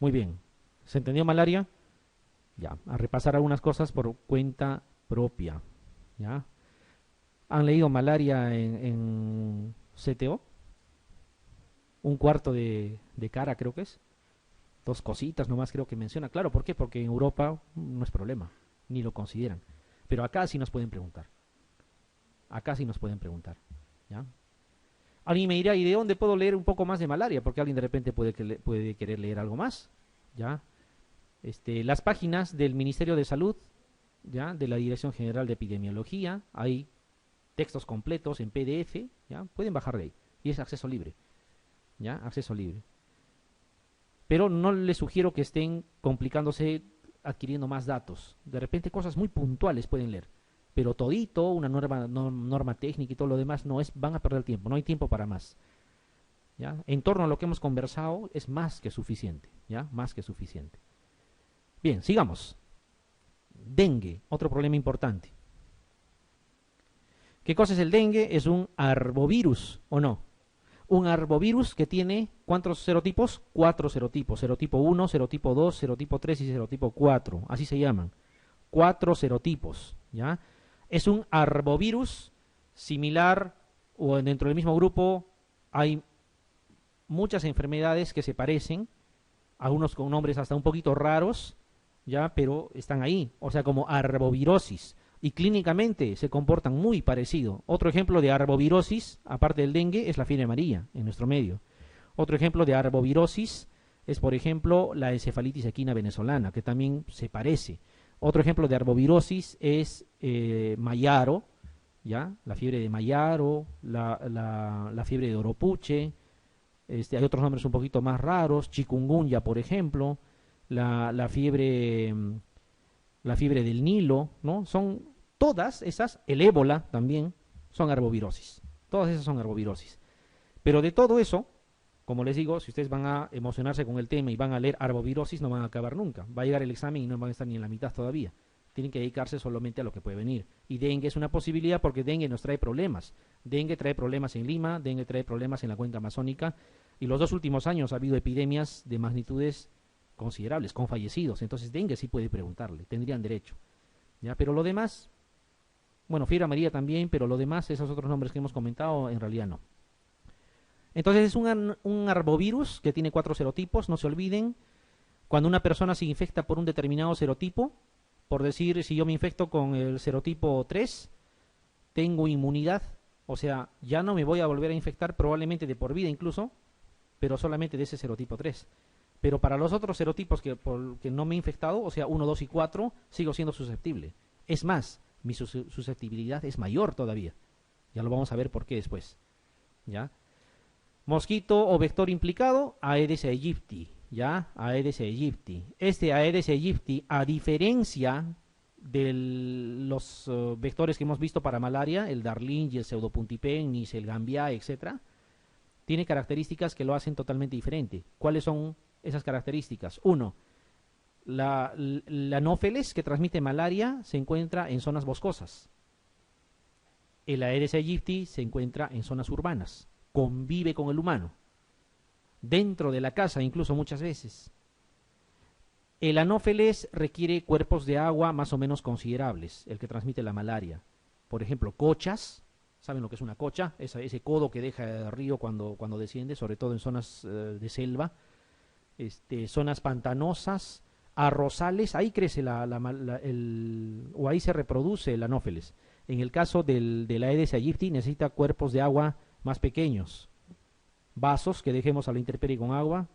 Muy bien. ¿Se entendió malaria? Ya, a repasar algunas cosas por cuenta propia. ¿Ya? ¿Han leído malaria en CTO? Un cuarto de cara creo que es. Dos cositas nomás creo que menciona. Claro, ¿por qué? Porque en Europa no es problema, ni lo consideran. Pero acá sí nos pueden preguntar. Acá sí nos pueden preguntar. ¿Ya? Alguien me dirá, ¿y de dónde puedo leer un poco más de malaria? Porque alguien de repente puede querer leer algo más. ¿Ya? Las páginas del Ministerio de Salud, ¿ya? De la Dirección General de Epidemiología, hay textos completos en PDF, ¿ya? Pueden bajar de ahí. Y es acceso libre. ¿Ya? Acceso libre. Pero no les sugiero que estén complicándose adquiriendo más datos. De repente cosas muy puntuales pueden leer. Pero todito, una norma, norma técnica y todo lo demás, no es, van a perder el tiempo, no hay tiempo para más. ¿Ya? En torno a lo que hemos conversado es más que suficiente, ¿ya? Más que suficiente. Bien, sigamos. Dengue, otro problema importante. ¿Qué cosa es el dengue? Es un arbovirus, ¿o no? Un arbovirus que tiene, ¿cuántos serotipos? Cuatro serotipos. Serotipo 1, serotipo 2, serotipo 3 y serotipo 4. Así se llaman. Cuatro serotipos, ¿ya? Es un arbovirus similar o dentro del mismo grupo hay muchas enfermedades que se parecen, algunos con nombres hasta un poquito raros, ¿ya? Pero están ahí, o sea, como arbovirosis. Y clínicamente se comportan muy parecido. Otro ejemplo de arbovirosis, aparte del dengue, es la fiebre amarilla en nuestro medio. Otro ejemplo de arbovirosis es, por ejemplo, la encefalitis equina venezolana, que también se parece. Otro ejemplo de arbovirosis es Mayaro, ¿ya? La fiebre de Mayaro, la fiebre de Oropuche, hay otros nombres un poquito más raros, chikungunya, por ejemplo, la fiebre la fiebre del Nilo, ¿no? Son todas esas, el ébola también, son arbovirosis. Todas esas son arbovirosis. Pero de todo eso, como les digo, si ustedes van a emocionarse con el tema y van a leer arbovirosis, no van a acabar nunca. Va a llegar el examen y no van a estar ni en la mitad todavía. Tienen que dedicarse solamente a lo que puede venir. Y dengue es una posibilidad porque dengue nos trae problemas. Dengue trae problemas en Lima, dengue trae problemas en la cuenca amazónica. Y los dos últimos años ha habido epidemias de magnitudes considerables, con fallecidos. Entonces dengue sí puede preguntarle, tendrían derecho. ¿Ya? Pero lo demás, bueno, fiebre amarilla también, pero lo demás, esos otros nombres que hemos comentado, en realidad no. Entonces es un arbovirus que tiene cuatro serotipos, no se olviden. Cuando una persona se infecta por un determinado serotipo, por decir, si yo me infecto con el serotipo 3, tengo inmunidad, o sea, ya no me voy a volver a infectar probablemente de por vida incluso, pero solamente de ese serotipo 3. Pero para los otros serotipos que no me he infectado, o sea, 1, 2 y 4, sigo siendo susceptible. Es más, mi susceptibilidad es mayor todavía. Ya lo vamos a ver por qué después. ¿Ya? Mosquito o vector implicado, Aedes aegypti. ¿Ya? Aedes aegypti. Este Aedes aegypti, a diferencia de los vectores que hemos visto para malaria, el Darling y el Pseudopuntipenis, el Gambia, etcétera, tiene características que lo hacen totalmente diferente. ¿Cuáles son esas características? Uno, la anófeles que transmite malaria se encuentra en zonas boscosas. El Aedes aegypti se encuentra en zonas urbanas. Convive con el humano. Dentro de la casa, incluso muchas veces. El anófeles requiere cuerpos de agua más o menos considerables, el que transmite la malaria. Por ejemplo, cochas. ¿Saben lo que es una cocha? Ese codo que deja el río cuando desciende, sobre todo en zonas de selva. Zonas pantanosas, arrozales, ahí crece o ahí se reproduce el anófeles. En el caso del Aedes aegypti necesita cuerpos de agua más pequeños, vasos que dejemos a la intemperie con agua,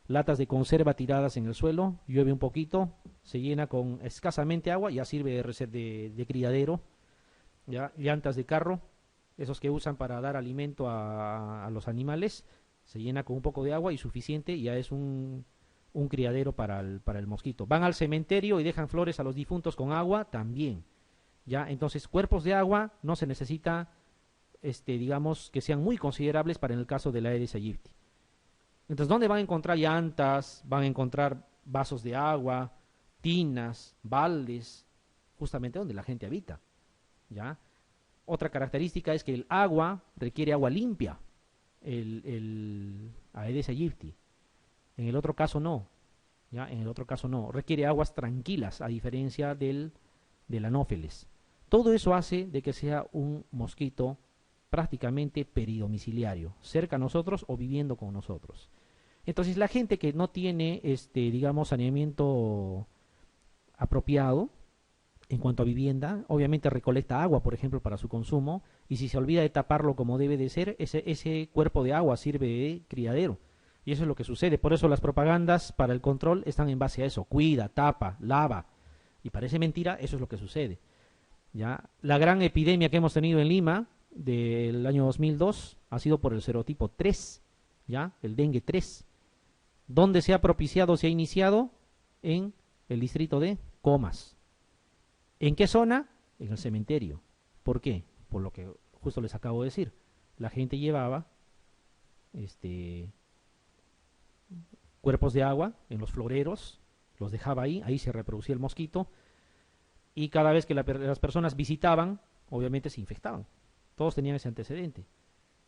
latas de conserva tiradas en el suelo, llueve un poquito, se llena con escasamente agua, ya sirve de criadero, ya, llantas de carro, esos que usan para dar alimento a los animales, se llena con un poco de agua y suficiente, ya es un criadero para el mosquito. Van al cementerio y dejan flores a los difuntos con agua, también. ¿Ya? Entonces, cuerpos de agua no se necesita, digamos, que sean muy considerables para en el caso de la Aedes aegypti. Entonces, ¿dónde van a encontrar llantas? Van a encontrar vasos de agua, tinas, baldes, justamente donde la gente habita. ¿Ya? Otra característica es que el agua requiere agua limpia, el Aedes aegypti. En el otro caso no. ¿ya? En el otro caso no, requiere aguas tranquilas, a diferencia del anófeles. Todo eso hace de que sea un mosquito prácticamente peridomiciliario, cerca a nosotros o viviendo con nosotros. Entonces la gente que no tiene, digamos, saneamiento apropiado en cuanto a vivienda, obviamente recolecta agua, por ejemplo, para su consumo, y si se olvida de taparlo como debe de ser, ese cuerpo de agua sirve de criadero. Y eso es lo que sucede. Por eso las propagandas para el control están en base a eso. Cuida, tapa, lava. Y parece mentira, eso es lo que sucede. ¿Ya? La gran epidemia que hemos tenido en Lima del año 2002 ha sido por el serotipo 3, ¿ya? El dengue 3. ¿Dónde se ha propiciado, se ha iniciado? En el distrito de Comas. ¿En qué zona? En el cementerio. ¿Por qué? Por lo que justo les acabo de decir. La gente llevaba cuerpos de agua en los floreros, los dejaba ahí se reproducía el mosquito, y cada vez que las personas visitaban, obviamente se infectaban. Todos tenían ese antecedente.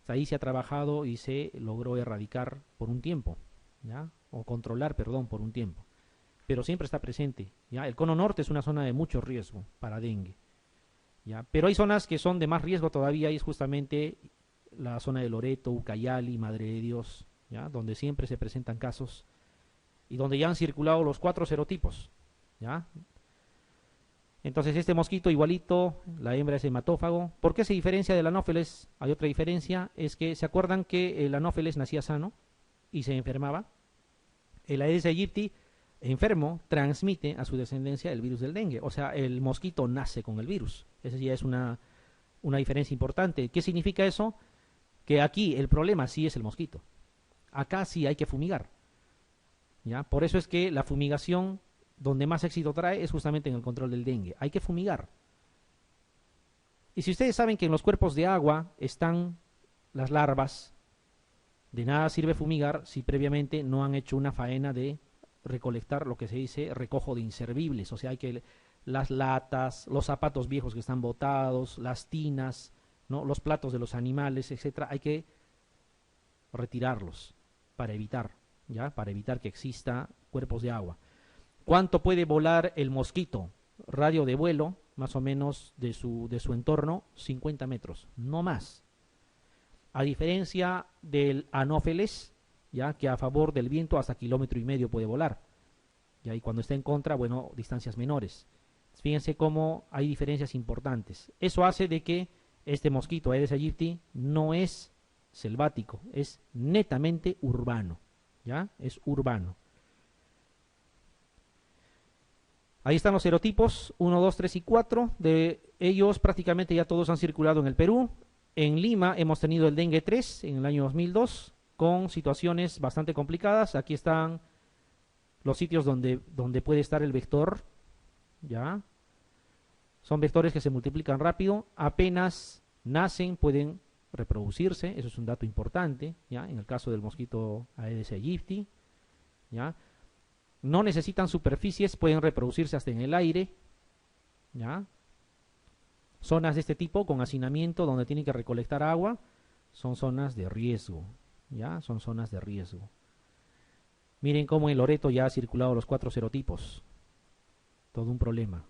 Ahí se ha trabajado y se logró erradicar por un tiempo, ¿ya? O controlar, perdón, por un tiempo. Pero siempre está presente, ¿ya? El cono norte es una zona de mucho riesgo para dengue, ¿ya? Pero hay zonas que son de más riesgo todavía, y es justamente la zona de Loreto, Ucayali, Madre de Dios, ¿ya? Donde siempre se presentan casos y donde ya han circulado los 4 serotipos, ¿ya? Entonces este mosquito igualito, la hembra es hematófago. ¿Por qué se diferencia del anófeles? Hay otra diferencia, es que se acuerdan que el anófeles nacía sano y se enfermaba. El Aedes aegypti enfermo transmite a su descendencia el virus del dengue. O sea, el mosquito nace con el virus. Esa ya es una diferencia importante. ¿Qué significa eso? Que aquí el problema sí es el mosquito. Acá sí hay que fumigar, ¿ya? Por eso es que la fumigación donde más éxito trae es justamente en el control del dengue. Hay que fumigar. Y si ustedes saben que en los cuerpos de agua están las larvas, de nada sirve fumigar si previamente no han hecho una faena de recolectar lo que se dice recojo de inservibles. O sea, hay que las latas, los zapatos viejos que están botados, las tinas, ¿no? Los platos de los animales, etcétera, hay que retirarlos para evitar, ¿ya? Para evitar que exista cuerpos de agua. ¿Cuánto puede volar el mosquito? Radio de vuelo, más o menos, de su entorno, 50 metros, no más. A diferencia del anófeles, ya que a favor del viento hasta 1,5 km puede volar. ¿Ya? Y cuando está en contra, bueno, distancias menores. Fíjense cómo hay diferencias importantes. Eso hace de que este mosquito Aedes aegypti no es selvático, es netamente urbano. ¿Ya? Es urbano. Ahí están los serotipos, 1, 2, 3 y 4. De ellos prácticamente ya todos han circulado en el Perú. En Lima hemos tenido el dengue 3 en el año 2002, con situaciones bastante complicadas. Aquí están los sitios donde puede estar el vector, ¿ya? Son vectores que se multiplican rápido, apenas nacen pueden reproducirse, eso es un dato importante, ¿ya? En el caso del mosquito Aedes aegypti, ¿ya? No necesitan superficies, pueden reproducirse hasta en el aire, ¿ya? Zonas de este tipo con hacinamiento donde tienen que recolectar agua son zonas de riesgo, ¿ya? Son zonas de riesgo. Miren cómo en Loreto ya ha circulado los 4 serotipos. Todo un problema.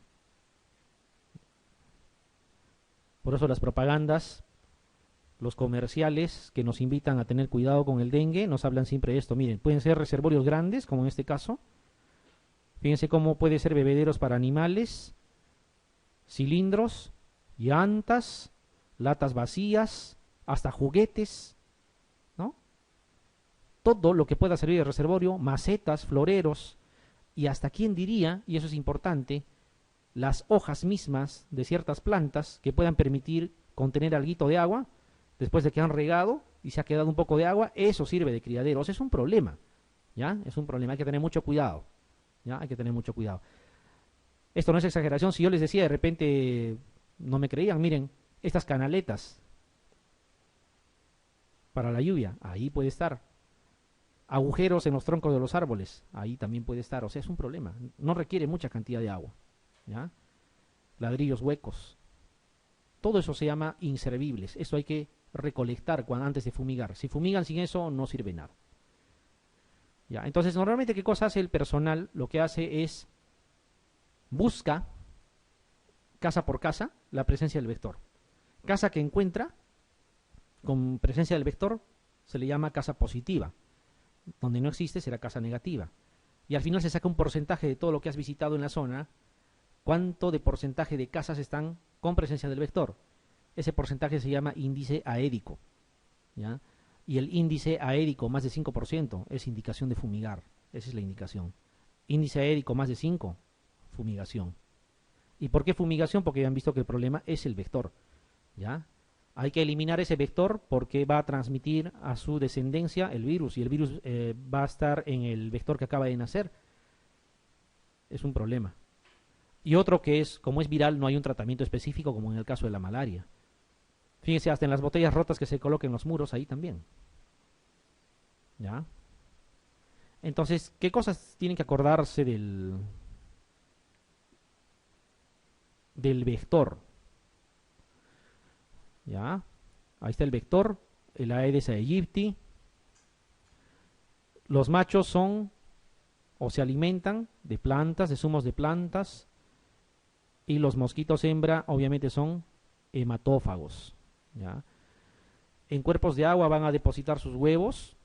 Por eso las propagandas, los comerciales que nos invitan a tener cuidado con el dengue, nos hablan siempre de esto. Miren, pueden ser reservorios grandes, como en este caso. Fíjense cómo puede ser bebederos para animales, cilindros, llantas, latas vacías, hasta juguetes, ¿no? Todo lo que pueda servir de reservorio, macetas, floreros, y hasta quién diría, y eso es importante, las hojas mismas de ciertas plantas que puedan permitir contener alguito de agua, después de que han regado y se ha quedado un poco de agua, eso sirve de criadero. O sea, es un problema, ¿ya? Es un problema, hay que tener mucho cuidado, ¿ya? Hay que tener mucho cuidado. Esto no es exageración, si yo les decía de repente, no me creían, miren, estas canaletas para la lluvia, ahí puede estar. Agujeros en los troncos de los árboles, ahí también puede estar. O sea, es un problema, no requiere mucha cantidad de agua, ¿ya? Ladrillos huecos, todo eso se llama inservibles, eso hay que recolectar antes de fumigar. Si fumigan sin eso, no sirve nada. ¿Ya? Entonces, normalmente, ¿qué cosa hace el personal? Lo que hace es busca, casa por casa, la presencia del vector. Casa que encuentra con presencia del vector se le llama casa positiva. Donde no existe será casa negativa. Y al final se saca un porcentaje de todo lo que has visitado en la zona, cuánto de porcentaje de casas están con presencia del vector. Ese porcentaje se llama índice aédico, ¿ya? Y el índice aédico más de 5% es indicación de fumigar. Esa es la indicación. Índice aédico más de 5, fumigación. ¿Y por qué fumigación? Porque ya han visto que el problema es el vector, ¿ya? Hay que eliminar ese vector porque va a transmitir a su descendencia el virus y el virus va a estar en el vector que acaba de nacer. Es un problema. Y otro que es, como es viral, no hay un tratamiento específico como en el caso de la malaria. Fíjense, hasta en las botellas rotas que se coloquen en los muros, ahí también. ¿Ya? Entonces, ¿qué cosas tienen que acordarse del vector? ¿Ya? Ahí está el vector, el Aedes aegypti. Los machos son o se alimentan de plantas, de zumos de plantas, y los mosquitos hembra obviamente son hematófagos, ¿ya? En cuerpos de agua van a depositar sus huevos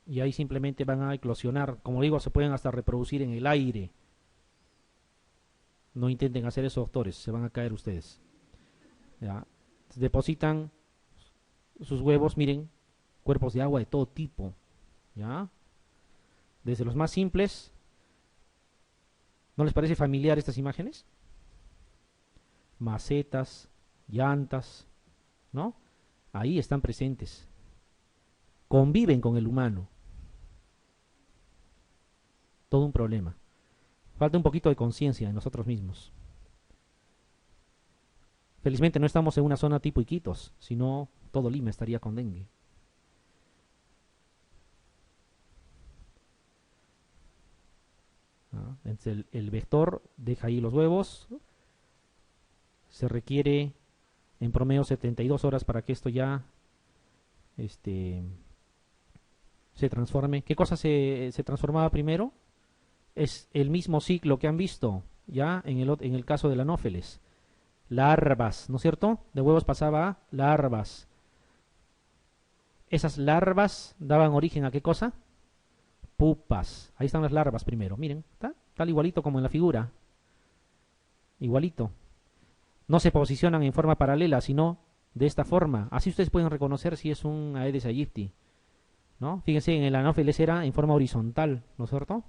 y ahí simplemente van a eclosionar. Como digo, se pueden hasta reproducir en el aire. No intenten hacer eso, doctores, se van a caer ustedes. ¿Ya? Depositan sus huevos, miren, cuerpos de agua de todo tipo, ¿ya? Desde los más simples. ¿No les parece familiar estas imágenes? Macetas, llantas, ¿no? Ahí están presentes. Conviven con el humano. Todo un problema. Falta un poquito de conciencia en nosotros mismos. Felizmente no estamos en una zona tipo Iquitos, sino todo Lima estaría con dengue. Entonces el vector deja ahí los huevos. Se requiere en promedio 72 horas para que esto ya se transforme. ¿Qué cosa se transformaba primero? Es el mismo ciclo que han visto ya en el caso del anófeles. Larvas, ¿no es cierto? De huevos pasaba a larvas. Esas larvas daban origen a ¿qué cosa? Pupas. Ahí están las larvas primero. Miren, tal igualito como en la figura. Igualito. No se posicionan en forma paralela, sino de esta forma. Así ustedes pueden reconocer si es un Aedes aegypti, ¿no? Fíjense, en el anófeles era en forma horizontal, ¿no es cierto?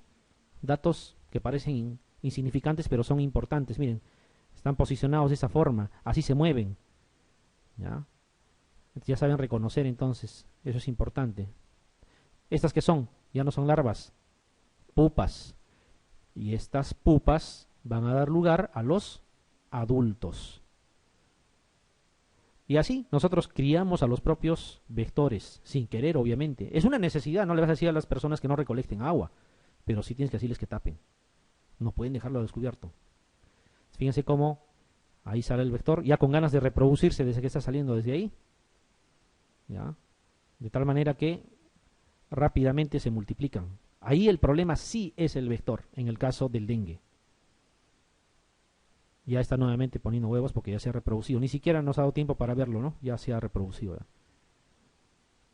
Datos que parecen insignificantes, pero son importantes. Miren, están posicionados de esa forma. Así se mueven. ¿Ya? Ya saben reconocer entonces. Eso es importante. ¿Estas qué son? Ya no son larvas. Pupas. Y estas pupas van a dar lugar a los adultos. Y así nosotros criamos a los propios vectores, sin querer obviamente. Es una necesidad, no le vas a decir a las personas que no recolecten agua, pero sí tienes que decirles que tapen. No pueden dejarlo descubierto. Fíjense cómo ahí sale el vector, ya con ganas de reproducirse desde que está saliendo desde ahí. ¿Ya? De tal manera que rápidamente se multiplican. Ahí el problema sí es el vector, en el caso del dengue. Ya está nuevamente poniendo huevos porque ya se ha reproducido. Ni siquiera nos ha dado tiempo para verlo, ¿no? Ya se ha reproducido.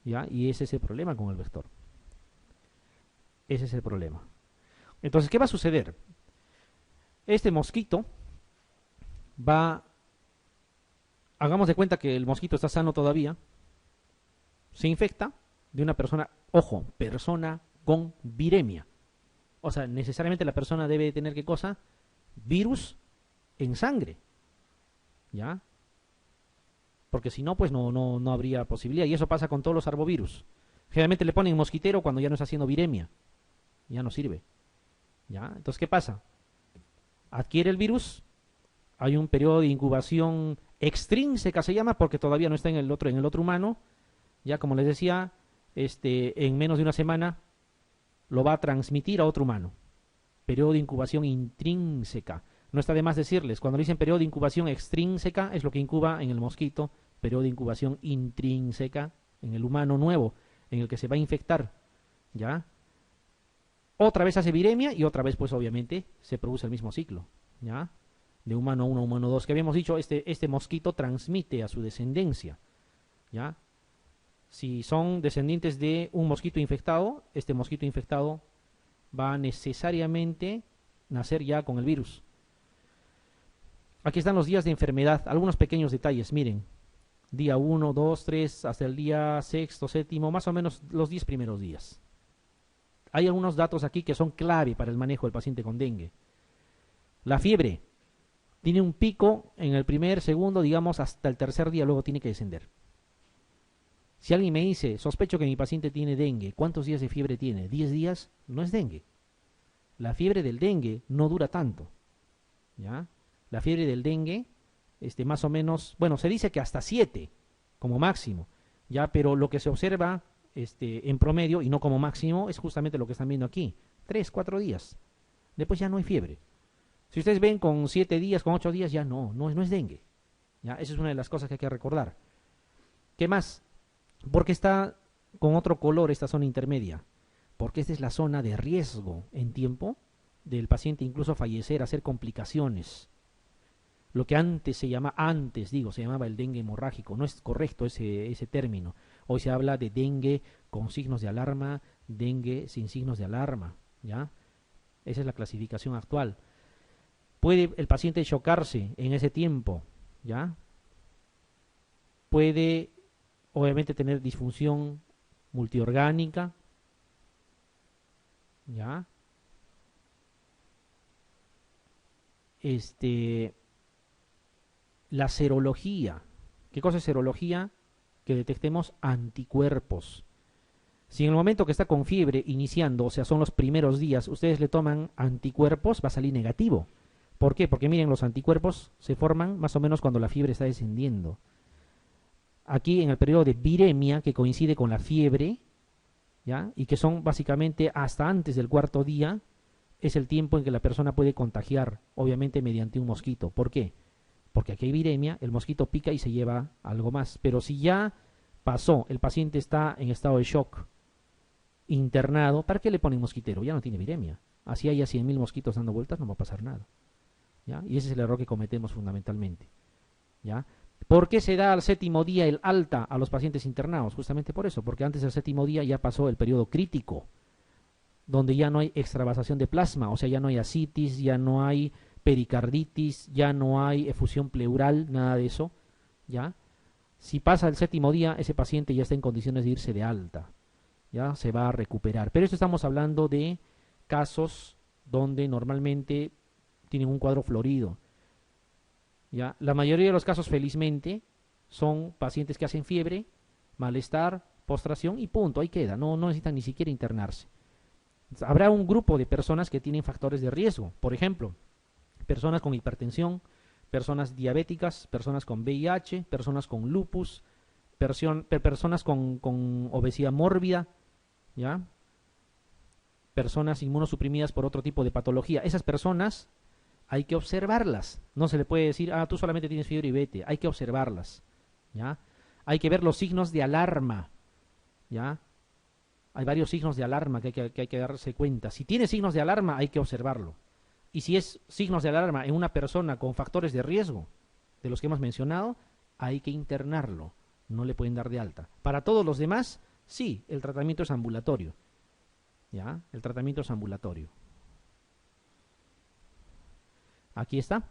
¿Ya? Y ese es el problema con el vector. Ese es el problema. Entonces, ¿qué va a suceder? Este mosquito hagamos de cuenta que el mosquito está sano todavía, se infecta de una persona, ojo, persona con viremia. O sea, necesariamente la persona debe tener ¿qué cosa? Virus en sangre, ¿ya? Porque si no, pues no habría posibilidad. Y eso pasa con todos los arbovirus. Generalmente le ponen mosquitero cuando ya no está haciendo viremia. Ya no sirve, ¿ya? Entonces, ¿qué pasa? Adquiere el virus, hay un periodo de incubación extrínseca, se llama, porque todavía no está en el otro humano. Ya, como les decía, en menos de una semana lo va a transmitir a otro humano. Periodo de incubación intrínseca. No está de más decirles, cuando dicen periodo de incubación extrínseca, es lo que incuba en el mosquito. Periodo de incubación intrínseca en el humano nuevo, en el que se va a infectar. ¿ya? Otra vez hace viremia y otra vez, pues obviamente, se produce el mismo ciclo, ¿ya? De humano 1 a humano 2, que habíamos dicho, este mosquito transmite a su descendencia, ¿ya? Si son descendientes de un mosquito infectado, este mosquito infectado va a necesariamente nacer ya con el virus. Aquí están los días de enfermedad, algunos pequeños detalles, miren. Día 1, 2, 3, hasta el día sexto, séptimo, más o menos los 10 primeros días. Hay algunos datos aquí que son clave para el manejo del paciente con dengue. La fiebre tiene un pico en el primer, segundo, digamos, hasta el tercer día, luego tiene que descender. Si alguien me dice, sospecho que mi paciente tiene dengue, ¿cuántos días de fiebre tiene? 10 días, no es dengue. La fiebre del dengue no dura tanto, ¿ya? La fiebre del dengue, más o menos, bueno, se dice que hasta 7 como máximo, ¿ya? Pero lo que se observa en promedio, y no como máximo, es justamente lo que están viendo aquí, 3, 4 días. Después ya no hay fiebre. Si ustedes ven con 7 días, con 8 días, ya no es dengue, ¿ya? Esa es una de las cosas que hay que recordar. ¿Qué más? ¿Por qué está con otro color esta zona intermedia? Porque esta es la zona de riesgo en tiempo del paciente incluso fallecer, hacer complicaciones. Lo que antes se llamaba el dengue hemorrágico. No es correcto ese término. Hoy se habla de dengue con signos de alarma, dengue sin signos de alarma, ¿ya? Esa es la clasificación actual. Puede el paciente chocarse en ese tiempo, ¿ya? Puede obviamente tener disfunción multiorgánica, ¿ya? La serología. ¿Qué cosa es serología? Que detectemos anticuerpos. Si en el momento que está con fiebre iniciando, o sea, son los primeros días, ustedes le toman anticuerpos, va a salir negativo. ¿Por qué? Porque miren, los anticuerpos se forman más o menos cuando la fiebre está descendiendo. Aquí en el periodo de viremia, que coincide con la fiebre, ¿ya? Y que son básicamente hasta antes del cuarto día, es el tiempo en que la persona puede contagiar, obviamente mediante un mosquito. ¿Por qué? Porque aquí hay viremia, el mosquito pica y se lleva algo más. Pero si ya pasó, el paciente está en estado de shock, internado, ¿para qué le ponen mosquitero? Ya no tiene viremia. Así haya 100.000 mosquitos dando vueltas, no va a pasar nada, ¿ya? Y ese es el error que cometemos fundamentalmente, ¿ya? ¿Por qué se da al séptimo día el alta a los pacientes internados? Justamente por eso, porque antes del séptimo día ya pasó el periodo crítico, donde ya no hay extravasación de plasma, o sea, ya no hay ascitis, ya no hay pericarditis, ya no hay efusión pleural, nada de eso, ¿ya? Si pasa el séptimo día, ese paciente ya está en condiciones de irse de alta, ya se va a recuperar. Pero esto estamos hablando de casos donde normalmente tienen un cuadro florido, ¿ya? La mayoría de los casos, felizmente, son pacientes que hacen fiebre, malestar, postración y punto, ahí queda, no necesitan ni siquiera internarse. Habrá un grupo de personas que tienen factores de riesgo, por ejemplo, personas con hipertensión, personas diabéticas, personas con VIH, personas con lupus, personas con obesidad mórbida, ¿ya? Personas inmunosuprimidas por otro tipo de patología. Esas personas hay que observarlas. No se le puede decir, tú solamente tienes fiebre y vete. Hay que observarlas, ¿ya? Hay que ver los signos de alarma, ¿ya? Hay varios signos de alarma que hay que darse cuenta. Si tiene signos de alarma, hay que observarlo. Y si es signos de alarma en una persona con factores de riesgo, de los que hemos mencionado, hay que internarlo. No le pueden dar de alta. Para todos los demás, sí, el tratamiento es ambulatorio, ¿ya? El tratamiento es ambulatorio. Aquí está.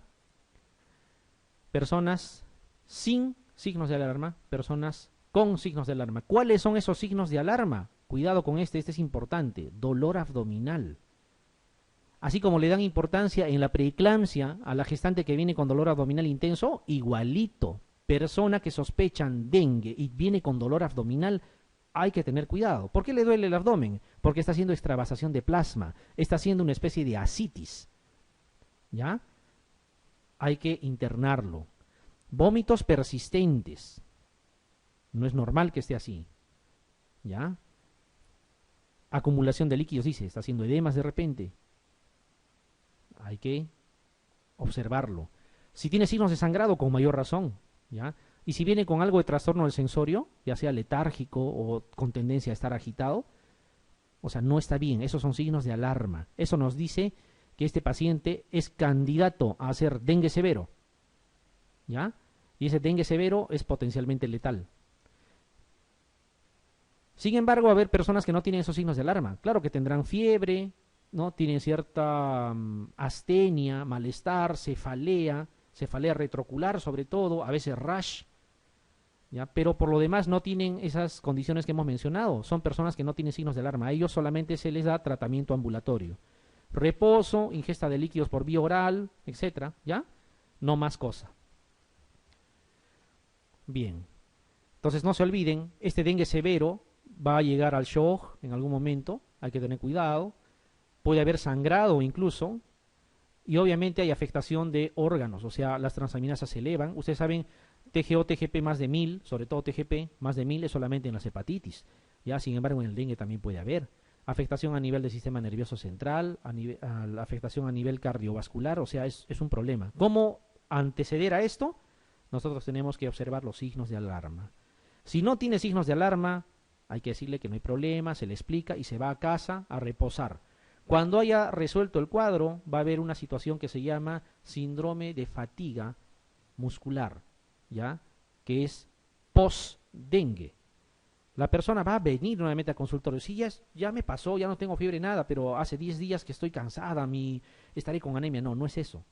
Personas sin signos de alarma, personas con signos de alarma. ¿Cuáles son esos signos de alarma? Cuidado con este es importante. Dolor abdominal. Así como le dan importancia en la preeclampsia a la gestante que viene con dolor abdominal intenso, igualito. Persona que sospechan dengue y viene con dolor abdominal, hay que tener cuidado. ¿Por qué le duele el abdomen? Porque está haciendo extravasación de plasma, está haciendo una especie de ascitis, ¿ya? Hay que internarlo. Vómitos persistentes. No es normal que esté así, ¿ya? Acumulación de líquidos, dice, está haciendo edemas de repente. Hay que observarlo. Si tiene signos de sangrado, con mayor razón, ¿ya? Y si viene con algo de trastorno del sensorio, ya sea letárgico o con tendencia a estar agitado, O sea, no está bien. Esos son signos de alarma. Eso nos dice que este paciente es candidato a hacer dengue severo. ¿Ya? Y ese dengue severo es potencialmente letal. Sin embargo, va a haber personas que no tienen esos signos de alarma. Claro que tendrán fiebre, ¿no? Tienen cierta astenia, malestar, cefalea retroocular sobre todo, a veces rash, ¿ya? Pero por lo demás no tienen esas condiciones que hemos mencionado. Son personas que no tienen signos de alarma. A ellos solamente se les da tratamiento ambulatorio. Reposo, ingesta de líquidos por vía oral, etcétera, ¿ya? No más cosa. Bien. Entonces no se olviden, este dengue severo va a llegar al shock en algún momento, hay que tener cuidado. Puede haber sangrado incluso, y obviamente hay afectación de órganos, o sea, las transaminasas se elevan. Ustedes saben, TGO, TGP más de 1000, sobre todo TGP más de 1000 es solamente en las hepatitis. Ya, sin embargo, en el dengue también puede haber afectación a nivel del sistema nervioso central, afectación a nivel cardiovascular, o sea, es un problema. ¿Cómo anteceder a esto? Nosotros tenemos que observar los signos de alarma. Si no tiene signos de alarma, hay que decirle que no hay problema, se le explica y se va a casa a reposar. Cuando haya resuelto el cuadro, va a haber una situación que se llama síndrome de fatiga muscular, ¿ya? Que es post-dengue. La persona va a venir nuevamente al consultorio. Sí, ya me pasó, ya no tengo fiebre nada, pero hace 10 días que estoy cansada, estaré con anemia. No, no es eso.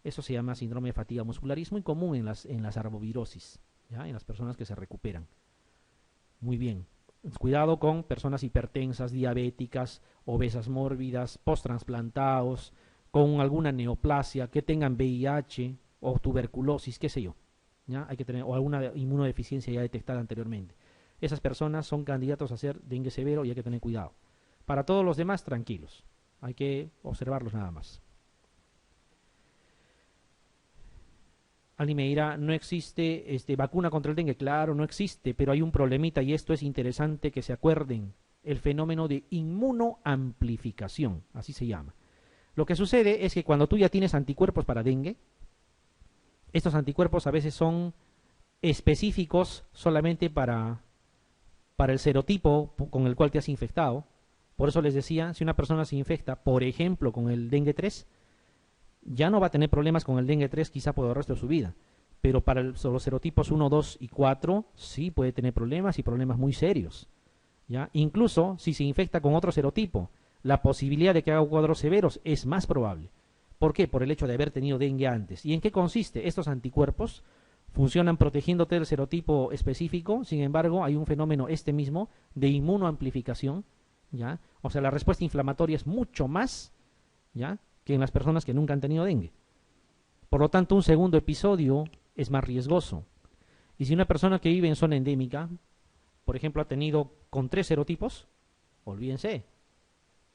Eso se llama síndrome de fatiga muscular y es muy común en las arbovirosis, ¿ya? En las personas que se recuperan. Muy bien. Cuidado con personas hipertensas, diabéticas, obesas mórbidas, posttransplantados, con alguna neoplasia, que tengan VIH o tuberculosis, qué sé yo, ¿ya? Hay que tener, o alguna inmunodeficiencia ya detectada anteriormente. Esas personas son candidatos a ser dengue severo y hay que tener cuidado. Para todos los demás, tranquilos. Hay que observarlos nada más. Alguien me dirá, no existe vacuna contra el dengue. Claro, no existe, pero hay un problemita y esto es interesante que se acuerden. El fenómeno de inmunoamplificación, así se llama. Lo que sucede es que cuando tú ya tienes anticuerpos para dengue, estos anticuerpos a veces son específicos solamente para el serotipo con el cual te has infectado. Por eso les decía, si una persona se infecta, por ejemplo, con el dengue 3, ya no va a tener problemas con el dengue 3 quizá por el resto de su vida, pero para los serotipos 1, 2 y 4 sí puede tener problemas y problemas muy serios, ¿ya? Incluso si se infecta con otro serotipo, la posibilidad de que haga cuadros severos es más probable. ¿Por qué? Por el hecho de haber tenido dengue antes. ¿Y en qué consiste? Estos anticuerpos funcionan protegiéndote del serotipo específico, sin embargo hay un fenómeno mismo de inmunoamplificación, ¿ya? O sea, la respuesta inflamatoria es mucho más, ¿ya?, que en las personas que nunca han tenido dengue. Por lo tanto, un segundo episodio es más riesgoso. Y si una persona que vive en zona endémica, por ejemplo, ha tenido con 3 serotipos, olvídense.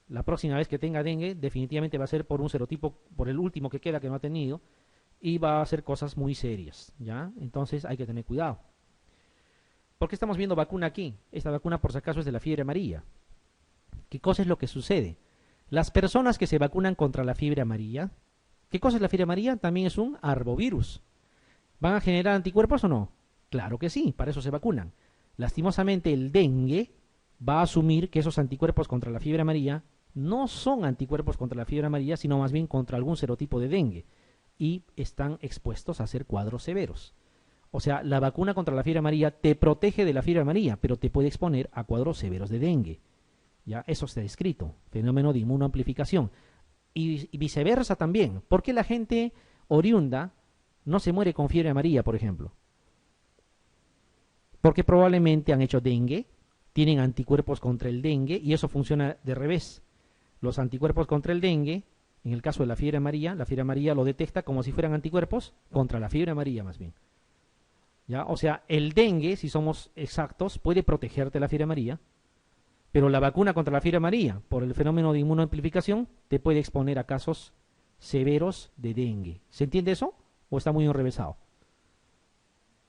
La próxima vez que tenga dengue, definitivamente va a ser por un serotipo, por el último que queda que no ha tenido, y va a hacer cosas muy serias, ¿ya? Entonces hay que tener cuidado. ¿Por qué estamos viendo vacuna aquí? Esta vacuna, por si acaso, es de la fiebre amarilla. ¿Qué cosa es lo que sucede? Las personas que se vacunan contra la fiebre amarilla, ¿qué cosa es la fiebre amarilla? También es un arbovirus. ¿Van a generar anticuerpos o no? Claro que sí, para eso se vacunan. Lastimosamente el dengue va a asumir que esos anticuerpos contra la fiebre amarilla no son anticuerpos contra la fiebre amarilla, sino más bien contra algún serotipo de dengue y están expuestos a hacer cuadros severos. O sea, la vacuna contra la fiebre amarilla te protege de la fiebre amarilla, pero te puede exponer a cuadros severos de dengue. ¿Ya? Eso está descrito, fenómeno de inmunoamplificación. Y viceversa también. ¿Por qué la gente oriunda no se muere con fiebre amarilla, por ejemplo? Porque probablemente han hecho dengue, tienen anticuerpos contra el dengue y eso funciona de revés. Los anticuerpos contra el dengue, en el caso de la fiebre amarilla lo detecta como si fueran anticuerpos contra la fiebre amarilla más bien. ¿Ya? O sea, el dengue, si somos exactos, puede protegerte de la fiebre amarilla, pero la vacuna contra la fiebre amarilla, por el fenómeno de inmunoamplificación, te puede exponer a casos severos de dengue. ¿Se entiende eso? ¿O está muy enrevesado?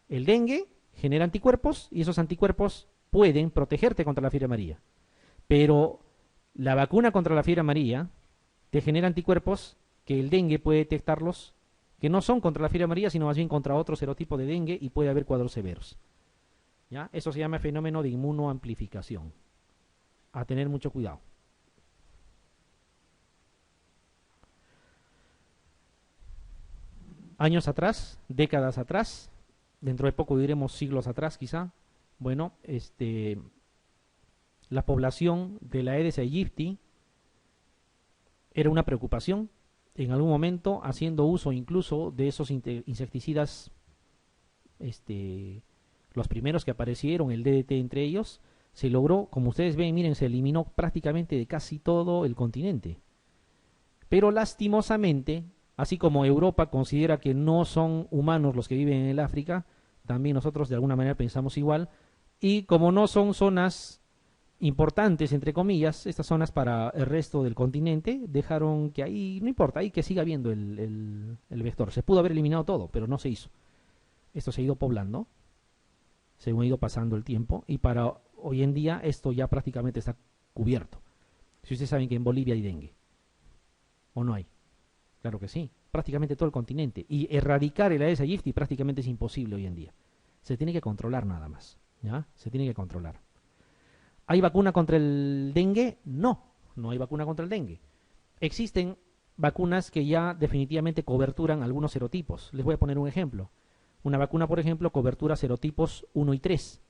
El dengue genera anticuerpos y esos anticuerpos pueden protegerte contra la fiebre amarilla. Pero la vacuna contra la fiebre amarilla te genera anticuerpos que el dengue puede detectarlos, que no son contra la fiebre amarilla, sino más bien contra otro serotipo de dengue y puede haber cuadros severos. ¿Ya? Eso se llama fenómeno de inmunoamplificación. A tener mucho cuidado. Años atrás, décadas atrás, dentro de poco diremos siglos atrás quizá, bueno, la población de la Aedes aegypti era una preocupación. En algún momento, haciendo uso incluso de esos insecticidas, los primeros que aparecieron, el DDT entre ellos, se logró, como ustedes ven, miren, se eliminó prácticamente de casi todo el continente. Pero lastimosamente, así como Europa considera que no son humanos los que viven en el África, también nosotros de alguna manera pensamos igual, y como no son zonas importantes, entre comillas, estas zonas para el resto del continente, dejaron que ahí, no importa, ahí que siga habiendo el vector. Se pudo haber eliminado todo, pero no se hizo. Esto se ha ido poblando, según ha ido pasando el tiempo, y para hoy en día esto ya prácticamente está cubierto. Si ustedes saben que en Bolivia hay dengue, ¿o no hay? Claro que sí, prácticamente todo el continente. Y erradicar el Aedes aegypti prácticamente es imposible hoy en día. Se tiene que controlar nada más, ¿ya? Se tiene que controlar. ¿Hay vacuna contra el dengue? No, no hay vacuna contra el dengue. Existen vacunas que ya definitivamente coberturan algunos serotipos. Les voy a poner un ejemplo. Una vacuna, por ejemplo, cobertura serotipos 1 y 3.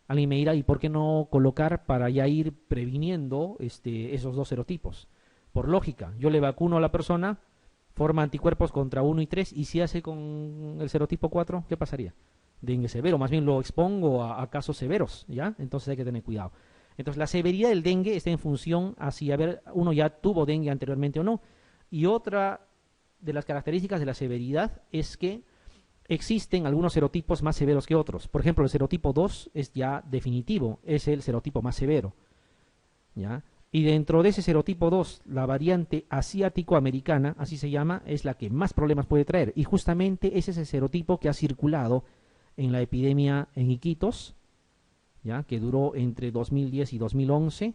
Alguien me dirá, ¿y por qué no colocar para ya ir previniendo esos dos serotipos? Por lógica, yo le vacuno a la persona, forma anticuerpos contra 1 y 3, y si hace con el serotipo 4, ¿qué pasaría? Dengue severo, más bien lo expongo a casos severos, ¿ya? Entonces hay que tener cuidado. Entonces la severidad del dengue está en función a si uno ya tuvo dengue anteriormente o no. Y otra de las características de la severidad es que existen algunos serotipos más severos que otros. Por ejemplo, el serotipo 2 es ya definitivo, es el serotipo más severo, ¿ya? Y dentro de ese serotipo 2, la variante asiático-americana, así se llama, es la que más problemas puede traer. Y justamente ese es el serotipo que ha circulado en la epidemia en Iquitos, ¿ya? Que duró entre 2010 y 2011,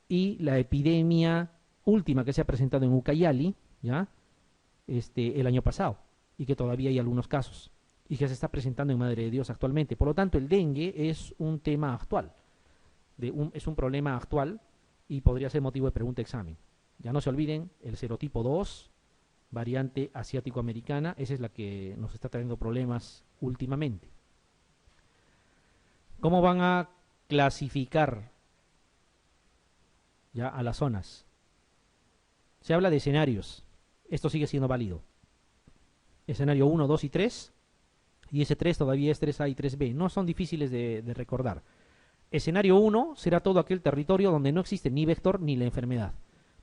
y la epidemia última que se ha presentado en Ucayali, ¿ya? El año pasado, y que todavía hay algunos casos, y que se está presentando en Madre de Dios actualmente. Por lo tanto, el dengue es un tema actual, es un problema actual, y podría ser motivo de pregunta examen. Ya no se olviden, el serotipo 2, variante asiático-americana, esa es la que nos está trayendo problemas últimamente. ¿Cómo van a clasificar ya a las zonas? Se habla de escenarios. Esto sigue siendo válido. Escenario 1, 2 y 3. Y ese 3 todavía es 3A y 3B. No son difíciles de recordar. Escenario 1 será todo aquel territorio donde no existe ni vector ni la enfermedad.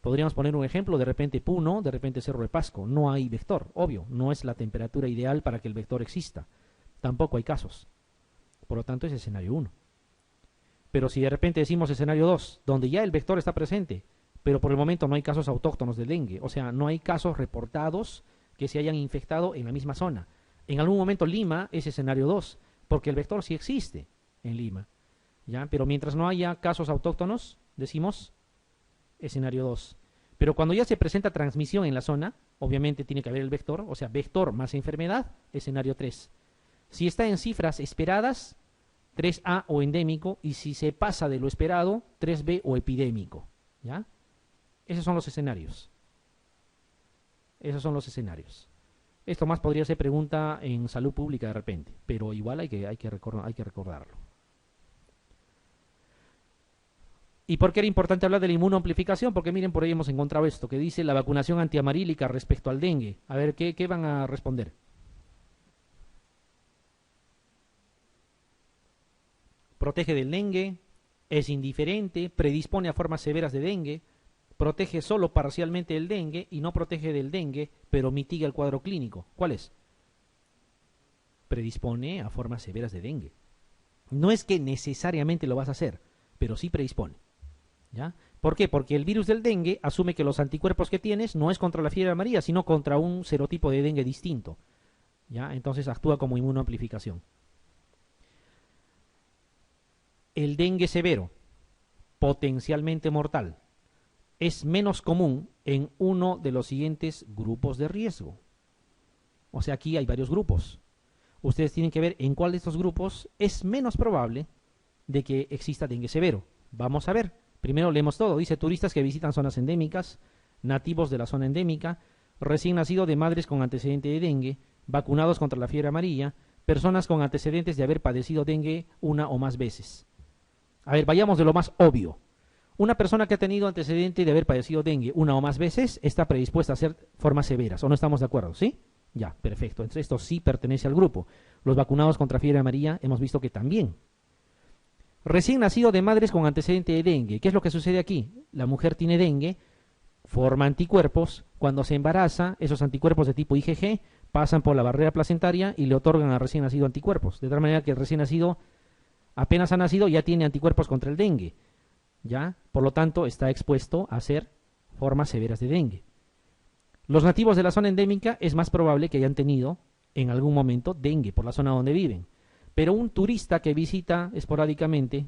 Podríamos poner un ejemplo, de repente Puno, de repente Cerro de Pasco. No hay vector, obvio. No es la temperatura ideal para que el vector exista. Tampoco hay casos. Por lo tanto es escenario 1. Pero si de repente decimos escenario 2, donde ya el vector está presente, pero por el momento no hay casos autóctonos de dengue, o sea, no hay casos reportados que se hayan infectado en la misma zona. En algún momento Lima es escenario 2, porque el vector sí existe en Lima, ¿ya? Pero mientras no haya casos autóctonos, decimos escenario 2. Pero cuando ya se presenta transmisión en la zona, obviamente tiene que haber el vector, o sea, vector más enfermedad, escenario 3. Si está en cifras esperadas, 3A o endémico, y si se pasa de lo esperado, 3B o epidémico, ¿ya? Esos son los escenarios. Esos son los escenarios. Esto más podría ser pregunta en salud pública de repente, pero igual hay que recordarlo. ¿Y por qué era importante hablar de la inmunoamplificación? Porque miren, por ahí hemos encontrado esto, que dice la vacunación antiamarílica respecto al dengue. A ver, ¿qué van a responder? Protege del dengue, es indiferente, predispone a formas severas de dengue, protege solo parcialmente del dengue y no protege del dengue, pero mitiga el cuadro clínico. ¿Cuál es? Predispone a formas severas de dengue. No es que necesariamente lo vas a hacer, pero sí predispone, ¿ya? ¿Por qué? Porque el virus del dengue asume que los anticuerpos que tienes no es contra la fiebre amarilla, sino contra un serotipo de dengue distinto, ¿ya? Entonces actúa como inmunoamplificación. El dengue severo, potencialmente mortal, es menos común en uno de los siguientes grupos de riesgo. O sea, aquí hay varios grupos. Ustedes tienen que ver en cuál de estos grupos es menos probable de que exista dengue severo. Vamos a ver. Primero leemos todo. Dice turistas que visitan zonas endémicas, nativos de la zona endémica, recién nacido de madres con antecedente de dengue, vacunados contra la fiebre amarilla, personas con antecedentes de haber padecido dengue una o más veces. A ver, vayamos de lo más obvio. Una persona que ha tenido antecedente de haber padecido dengue una o más veces está predispuesta a hacer formas severas, ¿o no estamos de acuerdo? ¿Sí? Ya, perfecto. Entonces esto sí pertenece al grupo. Los vacunados contra fiebre amarilla hemos visto que también. Recién nacido de madres con antecedente de dengue. ¿Qué es lo que sucede aquí? La mujer tiene dengue, forma anticuerpos. Cuando se embaraza, esos anticuerpos de tipo IgG pasan por la barrera placentaria y le otorgan al recién nacido anticuerpos. De tal manera que el recién nacido, apenas ha nacido, ya tiene anticuerpos contra el dengue. ¿Ya? Por lo tanto, está expuesto a hacer formas severas de dengue. Los nativos de la zona endémica es más probable que hayan tenido en algún momento dengue por la zona donde viven. Pero un turista que visita esporádicamente,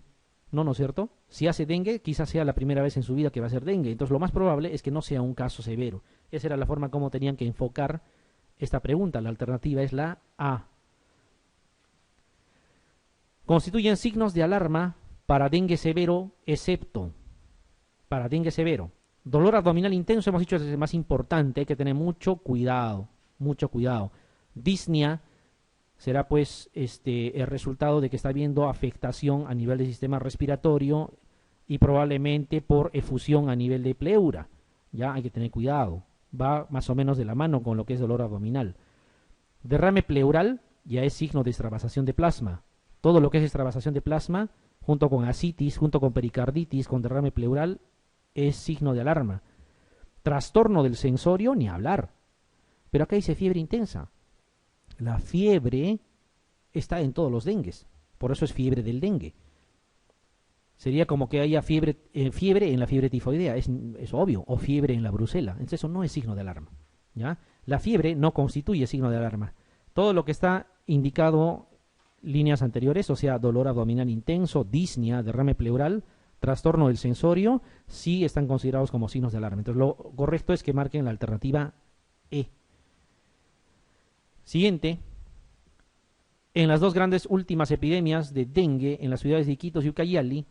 ¿no es cierto? Si hace dengue, quizás sea la primera vez en su vida que va a hacer dengue. Entonces lo más probable es que no sea un caso severo. Esa era la forma como tenían que enfocar esta pregunta. La alternativa es la A. Constituyen signos de alarma para dengue severo, excepto para dengue severo. Dolor abdominal intenso, hemos dicho, es el más importante, hay que tener mucho cuidado, mucho cuidado. Disnea será pues el resultado de que está habiendo afectación a nivel del sistema respiratorio y probablemente por efusión a nivel de pleura. Ya hay que tener cuidado, va más o menos de la mano con lo que es dolor abdominal. Derrame pleural ya es signo de extravasación de plasma. Todo lo que es extravasación de plasma, junto con ascitis, junto con pericarditis, con derrame pleural, es signo de alarma. Trastorno del sensorio, ni hablar. Pero acá dice fiebre intensa. La fiebre está en todos los dengues, por eso es fiebre del dengue. Sería como que haya fiebre en la fiebre tifoidea, es obvio, o fiebre en la brucela. Entonces eso no es signo de alarma. ¿Ya? La fiebre no constituye signo de alarma. Todo lo que está indicado líneas anteriores, o sea, dolor abdominal intenso, disnea, derrame pleural, trastorno del sensorio, sí están considerados como signos de alarma. Entonces lo correcto es que marquen la alternativa E. Siguiente. En las dos grandes últimas epidemias de dengue en las ciudades de Iquitos y Ucayali,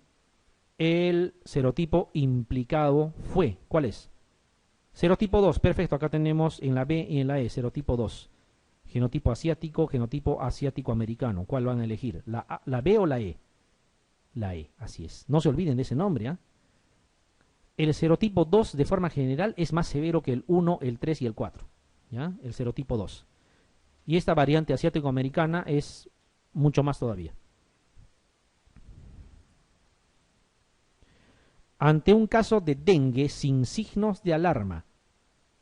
el serotipo implicado fue, ¿cuál es? Serotipo 2, perfecto, acá tenemos en la B y en la E, serotipo 2. Genotipo asiático americano, ¿cuál van a elegir? ¿La B o la E? La E, así es. No se olviden de ese nombre, ¿eh? El serotipo 2 de forma general es más severo que el 1, el 3 y el 4, ¿ya? El serotipo 2. Y esta variante asiático-americana es mucho más todavía. Ante un caso de dengue sin signos de alarma,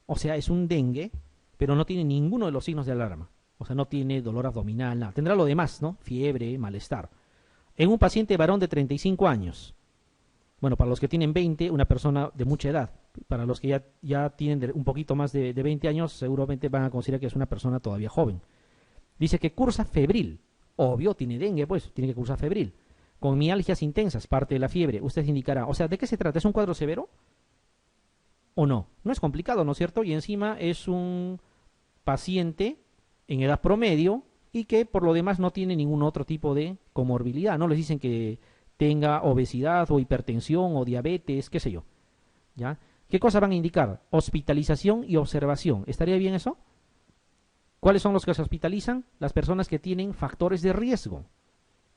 o sea, es un dengue, pero no tiene ninguno de los signos de alarma, o sea, no tiene dolor abdominal, nada. Tendrá lo demás, ¿no? Fiebre, malestar. En un paciente varón de 35 años, bueno, para los que tienen 20, una persona de mucha edad. Para los que ya tienen un poquito más de 20 años, seguramente van a considerar que es una persona todavía joven. Dice que cursa febril. Obvio, tiene dengue, pues, tiene que cursar febril. Con mialgias intensas, parte de la fiebre. Usted indicará, o sea, ¿de qué se trata? ¿Es un cuadro severo? ¿O no? No es complicado, ¿no es cierto? Y encima es un paciente en edad promedio y que por lo demás no tiene ningún otro tipo de comorbilidad. No les dicen que tenga obesidad o hipertensión o diabetes, qué sé yo. ¿Ya? ¿Qué cosas van a indicar? Hospitalización y observación. ¿Estaría bien eso? ¿Cuáles son los que se hospitalizan? Las personas que tienen factores de riesgo.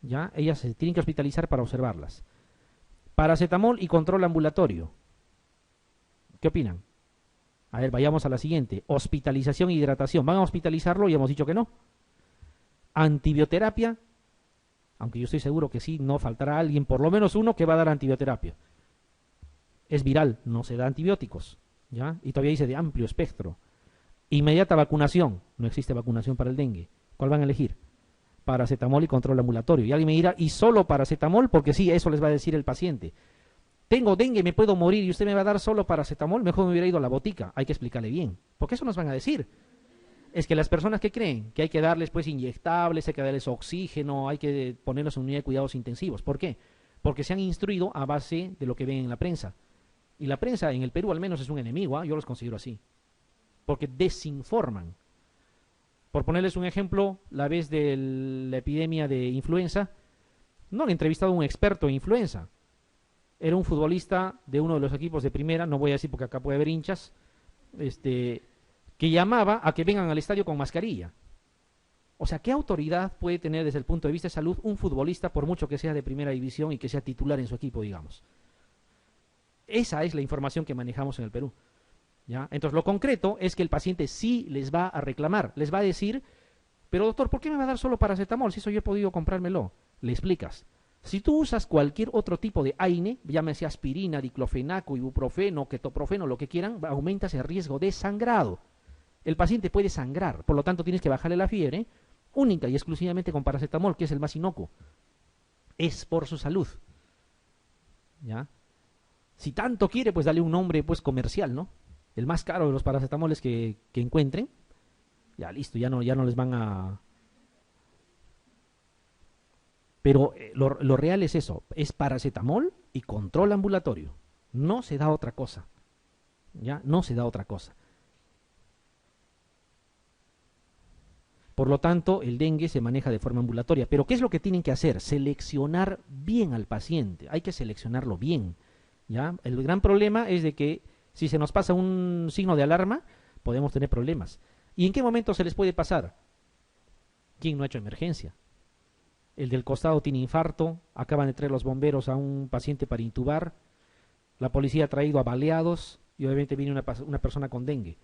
¿Ya? Ellas se tienen que hospitalizar para observarlas. Paracetamol y control ambulatorio. ¿Qué opinan? A ver, vayamos a la siguiente. Hospitalización e hidratación. ¿Van a hospitalizarlo? Ya hemos dicho que no. Antibioterapia. Aunque yo estoy seguro que sí, no faltará alguien, por lo menos uno, que va a dar antibioterapia. Es viral, no se da antibióticos, ¿ya? Y todavía dice de amplio espectro. Inmediata vacunación, no existe vacunación para el dengue. ¿Cuál van a elegir? Paracetamol y control ambulatorio. Y alguien me dirá, ¿y solo paracetamol? Porque sí, eso les va a decir el paciente. Tengo dengue, me puedo morir y usted me va a dar solo paracetamol, mejor me hubiera ido a la botica. Hay que explicarle bien, porque eso nos van a decir. Es que las personas que creen que hay que darles pues inyectables, hay que darles oxígeno, hay que ponerlos en unidad de cuidados intensivos. ¿Por qué? Porque se han instruido a base de lo que ven en la prensa. Y la prensa en el Perú al menos es un enemigo, ¿eh? Yo los considero así. Porque desinforman. Por ponerles un ejemplo, la vez de la epidemia de influenza, no han entrevistado a un experto en influenza. Era un futbolista de uno de los equipos de primera, no voy a decir porque acá puede haber hinchas, que llamaba a que vengan al estadio con mascarilla. O sea, ¿qué autoridad puede tener desde el punto de vista de salud un futbolista, por mucho que sea de primera división y que sea titular en su equipo, digamos? Esa es la información que manejamos en el Perú, ¿ya? Entonces, lo concreto es que el paciente sí les va a reclamar, les va a decir, pero doctor, ¿por qué me va a dar solo paracetamol si eso yo he podido comprármelo? Le explicas. Si tú usas cualquier otro tipo de AINE, llámese aspirina, diclofenaco, ibuprofeno, ketoprofeno, lo que quieran, aumentas el riesgo de sangrado. El paciente puede sangrar, por lo tanto tienes que bajarle la fiebre, única y exclusivamente con paracetamol, que es el más inocuo. Es por su salud, ¿ya? Si tanto quiere, pues dale un nombre pues comercial, ¿no? El más caro de los paracetamoles que encuentren. Ya listo, ya no les van a... Pero lo real es eso, es paracetamol y control ambulatorio. No se da otra cosa, ¿ya? No se da otra cosa. Por lo tanto, el dengue se maneja de forma ambulatoria. Pero ¿qué es lo que tienen que hacer? Seleccionar bien al paciente. Hay que seleccionarlo bien, ¿ya? El gran problema es de que si se nos pasa un signo de alarma, podemos tener problemas. ¿Y en qué momento se les puede pasar? ¿Quién no ha hecho emergencia? El del costado tiene infarto, acaban de traer los bomberos a un paciente para intubar, la policía ha traído a baleados y obviamente viene una persona con dengue.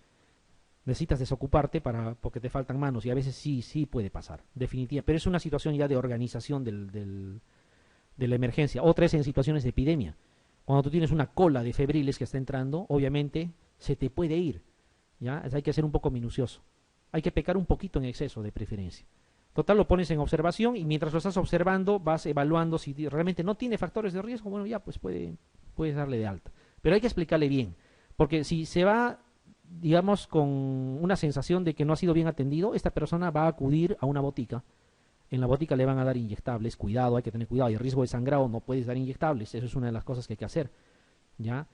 Necesitas desocuparte porque te faltan manos y a veces sí puede pasar, definitivamente. Pero es una situación ya de organización de la emergencia. Otra es en situaciones de epidemia. Cuando tú tienes una cola de febriles que está entrando, obviamente se te puede ir, ¿ya? Hay que ser un poco minucioso. Hay que pecar un poquito en exceso de preferencia. Total, lo pones en observación y mientras lo estás observando vas evaluando si realmente no tiene factores de riesgo, bueno, ya pues puedes darle de alta. Pero hay que explicarle bien, porque si se va, digamos, con una sensación de que no ha sido bien atendido, esta persona va a acudir a una botica. En la botica le van a dar inyectables, cuidado, hay que tener cuidado, hay riesgo de sangrado, no puedes dar inyectables, eso es una de las cosas que hay que hacer, ¿ya?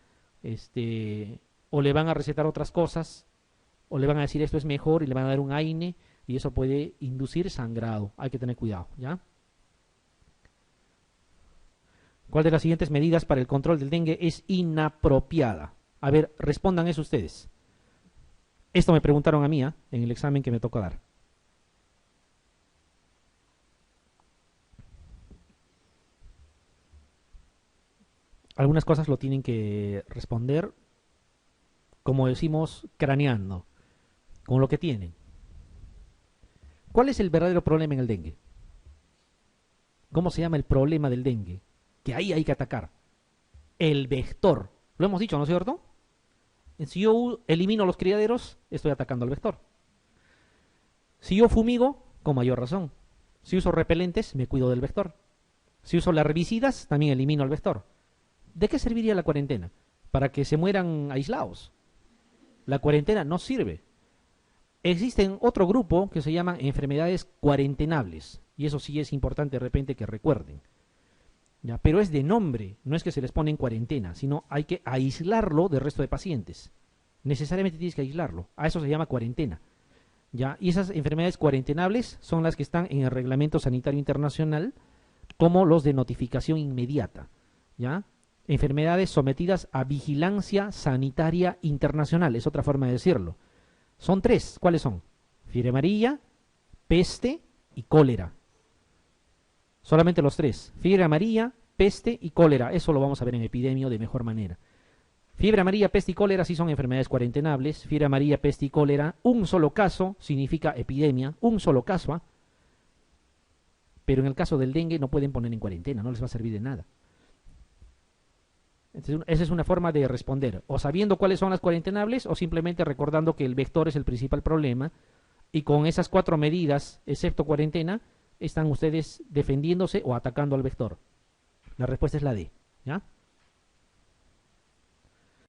O le van a recetar otras cosas, o le van a decir esto es mejor y le van a dar un AINE, y eso puede inducir sangrado, hay que tener cuidado, ¿ya? ¿Cuál de las siguientes medidas para el control del dengue es inapropiada? A ver, respondan eso ustedes. Esto me preguntaron a mí, en el examen que me tocó dar. Algunas cosas lo tienen que responder, como decimos, craneando, con lo que tienen. ¿Cuál es el verdadero problema en el dengue? ¿Cómo se llama el problema del dengue? Que ahí hay que atacar. El vector. Lo hemos dicho, ¿no es cierto? Si yo elimino los criaderos, estoy atacando al vector. Si yo fumigo, con mayor razón. Si uso repelentes, me cuido del vector. Si uso larvicidas, también elimino al vector. ¿De qué serviría la cuarentena? Para que se mueran aislados. La cuarentena no sirve. Existen otro grupo que se llaman enfermedades cuarentenables. Y eso sí es importante de repente que recuerden. ¿Ya? Pero es de nombre, no es que se les pone en cuarentena, sino hay que aislarlo del resto de pacientes. Necesariamente tienes que aislarlo. A eso se llama cuarentena. ¿Ya? Y esas enfermedades cuarentenables son las que están en el Reglamento Sanitario Internacional como los de notificación inmediata. ¿Ya? Enfermedades sometidas a vigilancia sanitaria internacional, es otra forma de decirlo. Son tres. ¿Cuáles son? Fiebre amarilla, peste y cólera. Solamente los tres. Fiebre amarilla, peste y cólera. Eso lo vamos a ver en epidemia de mejor manera. Fiebre amarilla, peste y cólera sí son enfermedades cuarentenables. Fiebre amarilla, peste y cólera. Un solo caso significa epidemia. Un solo caso. Pero en el caso del dengue no pueden poner en cuarentena. No les va a servir de nada. Entonces, esa es una forma de responder. O sabiendo cuáles son las cuarentenables o simplemente recordando que el vector es el principal problema. Y con esas 4 medidas, excepto cuarentena, están ustedes defendiéndose o atacando al vector. La respuesta es la D, ¿ya?